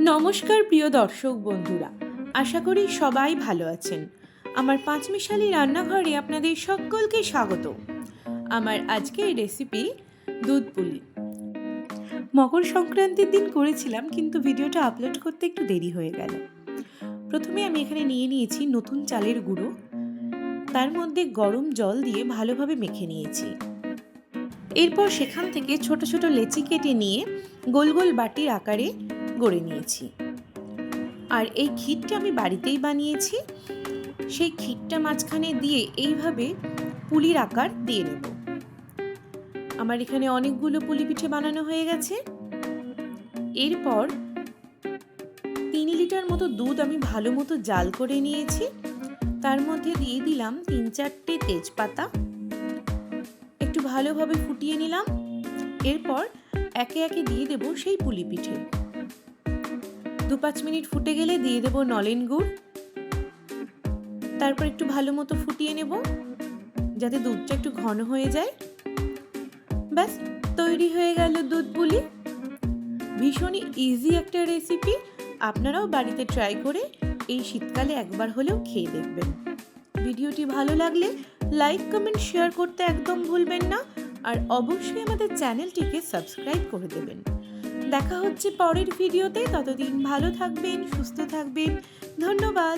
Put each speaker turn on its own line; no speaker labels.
নমস্কার প্রিয় দর্শক বন্ধুরা, আশা করি সবাই ভালো আছেন। আমার পাঁচমিশালি রান্নাঘরে আপনাদের সকলকে স্বাগত। আমার আজকের রেসিপি দুধ পুলি। মকর সংক্রান্তির দিন করেছিলাম, কিন্তু ভিডিওটা আপলোড করতে একটু দেরি হয়ে গেল। প্রথমে আমি এখানে নিয়ে নিয়েছি নতুন চালের গুঁড়ো, তার মধ্যে গরম জল দিয়ে ভালোভাবে মেখে নিয়েছি। এরপর সেখান থেকে ছোট ছোট লেচি কেটে নিয়ে গোল গোল বাটির আকারে গড়ে নিয়েছি। আর এই ক্ষীরটা আমি বাড়িতেই বানিয়েছি। সেই ক্ষীরটা মাঝখানে দিয়ে এইভাবে পুলির আকার দিয়ে নেব। আমার এখানে অনেকগুলো পুলি পিঠে বানানো হয়ে গেছে। এরপর 3 লিটার মতো দুধ আমি ভালো মতো জাল করে নিয়েছি। তার মধ্যে দিয়ে দিলাম 3-4টে তেজপাতা, একটু ভালোভাবে ফুটিয়ে নিলাম। এরপর একে একে দিয়ে দেব সেই পুলি পিঠে। 2-5 মিনিট ফুটে গেলে দিয়ে দেব নলেন গুড়। তারপর একটু ভালো মতো ফুটিয়ে নেব যাতে দুধটা একটু ঘন হয়ে যায়। ব্যাস, তৈরি হয়ে গেল দুধ পুলি। ভীষণই ইজি একটা রেসিপি, আপনারাও বাড়িতে ট্রাই করে এই শীতকালে একবার হলেও খেয়ে দেখবেন। ভিডিওটি ভালো লাগলে লাইক, কমেন্ট, শেয়ার করতে একদম ভুলবেন না। আর অবশ্যই আমাদের চ্যানেলটিকে সাবস্ক্রাইব করে দেবেন। দেখা হচ্ছে পরের ভিডিওতে। ততদিন ভালো থাকবেন, সুস্থ থাকবেন। ধন্যবাদ।